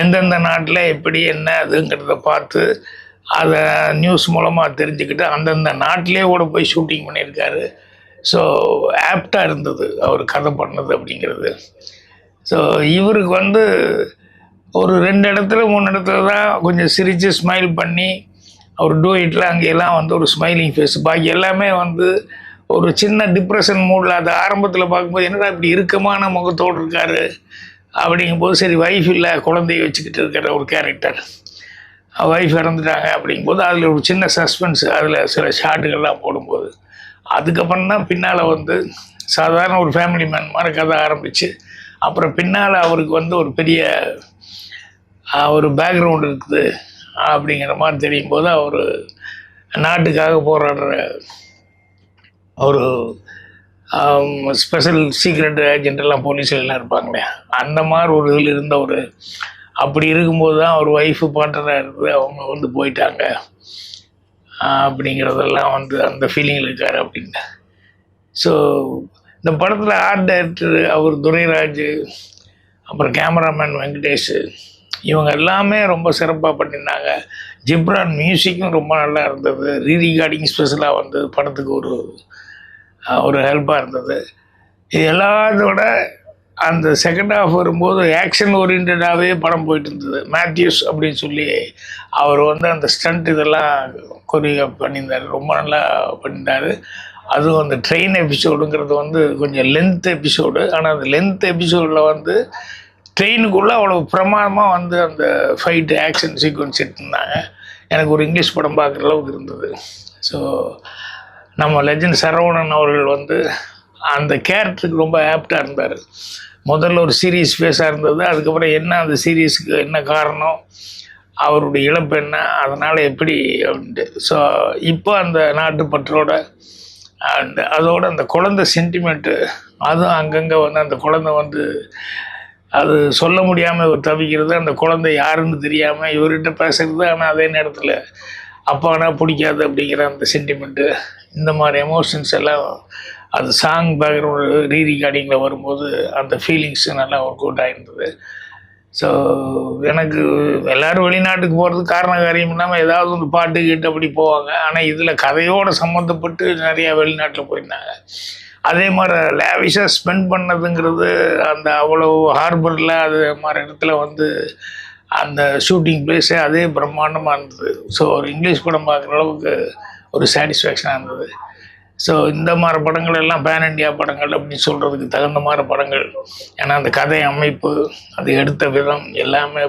எந்தெந்த நாட்டில் எப்படி என்ன அதுங்கிறத பார்த்து அதை நியூஸ் மூலமாக தெரிஞ்சுக்கிட்டு அந்தந்த நாட்டிலே கூட போய் ஷூட்டிங் பண்ணியிருக்காரு. ஸோ ஆப்டாக இருந்தது அவர் கதை பண்ணது அப்படிங்கிறது. ஸோ இவருக்கு வந்து ஒரு 2 இடத்துல 3 இடத்துல தான் கொஞ்சம் சிரித்து ஸ்மைல் பண்ணி அவர் டூயிட்டில் அங்கெல்லாம் வந்து ஒரு ஸ்மைலிங் ஃபேஸ், பாக்கி எல்லாமே வந்து ஒரு சின்ன டிப்ரெஷன் மூடில். அது ஆரம்பத்தில் பார்க்கும்போது என்னடா இப்படி இறுக்கமான முகத்தோடு இருக்கார் அப்படிங்கும்போது, சரி ஒய்ஃப் இல்லை குழந்தைய வச்சுக்கிட்டு இருக்கிற ஒரு கேரக்டர், ஒய்ஃப் இறந்துட்டாங்க அப்படிங்கும்போது அதில் ஒரு சின்ன சஸ்பென்ஸ், அதில் சில ஷாட்டுகள்லாம் போடும்போது அதுக்கப்புறம் தான் பின்னால் வந்து சாதாரண ஒரு ஃபேமிலி மேன் மாதிரி கதை ஆரம்பித்து அப்புறம் பின்னால் அவருக்கு வந்து ஒரு பெரிய ஒரு பேக்ரவுண்டு இருக்குது அப்படிங்கிற மாதிரி தெரியும் போது அவர் நாட்டுக்காக போராடுற ஒரு ஸ்பெஷல் சீக்ரெட் ஏஜென்ட்டெல்லாம் போலீஸ்லாம் இருப்பாங்களே, அந்த மாதிரி ஒரு இதில் இருந்த ஒரு அப்படி இருக்கும்போது தான் அவர் ஒய்ஃபு பாட்டராக இருக்குது, அவங்க வந்து போயிட்டாங்க அப்படிங்கிறதெல்லாம் வந்து அந்த ஃபீலிங்கில் இருக்கார் அப்படின்னு. ஸோ இந்த படத்தில் ஆர்ட் டைரக்டர் அவர் துரைராஜ், அப்புறம் கேமராமேன் வெங்கடேஷ், இவங்க எல்லாமே ரொம்ப சிறப்பாக பண்ணியிருந்தாங்க. ஜிப்ரான் மியூசிக்கும் ரொம்ப நல்லா இருந்தது. ரீரிகார்டிங் ஸ்பெஷலாக வந்து படத்துக்கு ஒரு ஹெல்ப்பாக இருந்தது. இது எல்லாத்தோட அந்த செகண்ட் ஹாஃப் வரும்போது ஆக்ஷன் ஓரியன்டாகவே படம் போயிட்டு இருந்தது. மேத்யூஸ் அப்படின்னு சொல்லி அவர் வந்து அந்த ஸ்டண்ட் இதெல்லாம் கொரியோகிராஃப் பண்ணியிருந்தார், ரொம்ப நல்லா பண்ணியிருந்தார். அதுவும் அந்த ட்ரெயின் எபிசோடுங்கிறது வந்து கொஞ்சம் லென்த் எபிசோடு, ஆனால் அந்த லென்த் எபிசோடில் வந்து ட்ரெயினுக்குள்ளே அவ்வளோ பிரமாதமாக வந்து அந்த ஃபைட்டு ஆக்ஷன் சீக்வன்ஸ் எடுத்திருந்தாங்க. எனக்கு ஒரு இங்கிலீஷ் படம் பார்க்குற அளவுக்கு இருந்தது. ஸோ நம்ம லெஜண்ட் சரவணன் அவர்கள் வந்து அந்த கேரக்டருக்கு ரொம்ப ஆப்டாக இருந்தார். முதல்ல ஒரு சீரியஸ் ஃபேஸாக இருந்தது, அதுக்கப்புறம் என்ன அந்த சீரியஸுக்கு என்ன காரணம், அவருடைய இழப்பு என்ன, அதனால் எப்படி அப்படின்ட்டு. ஸோ இப்போ அந்த நாட்டுப்பற்றோட அதோட அந்த குழந்தை சென்டிமெண்ட்டு, அதுவும் அங்கங்கே வந்து அந்த குழந்தை வந்து அது சொல்ல முடியாமல் இவர் தவிக்கிறது, அந்த குழந்தை யாருன்னு தெரியாமல் இவர்கிட்ட பேசுகிறது, ஆனால் அதே நேரத்தில் அப்பானா பிடிக்காது அப்படிங்கிற அந்த சென்டிமெண்ட்டு, இந்த மாதிரி எமோஷன்ஸ் எல்லாம் அது சாங் பேக்ரவுண்டு ரீரிகார்டிங்கில் வரும்போது அந்த ஃபீலிங்ஸு நல்லா ஒர்க் அவுட் ஆகிருந்தது. ஸோ எனக்கு எல்லோரும் வெளிநாட்டுக்கு போகிறதுக்கு காரண காரியம் இல்லாமல் ஏதாவது ஒரு பாட்டு கேட்டு அப்படி போவாங்க, ஆனால் இதில் கதையோடு சம்மந்தப்பட்டு நிறையா வெளிநாட்டில் போயிருந்தாங்க. அதே மாதிரி லேவிஷாக ஸ்பெண்ட் பண்ணதுங்கிறது அந்த அவ்வளோ ஹார்பரில் அது மாதிரி இடத்துல வந்து அந்த ஷூட்டிங் பிளேஸே அதே பிரம்மாண்டமாக இருந்தது. ஸோ ஒரு இங்கிலீஷ் படம் பார்க்குற அளவுக்கு ஒரு சாட்டிஸ்ஃபேக்ஷனாக இருந்தது. ஸோ இந்த மாதிரி படங்கள் எல்லாம் பேன் இண்டியா படங்கள் அப்படின்னு சொல்கிறதுக்கு தகுந்த மாதிரி படங்கள். ஏன்னா அந்த கதை அமைப்பு, அது எடுத்த விதம் எல்லாமே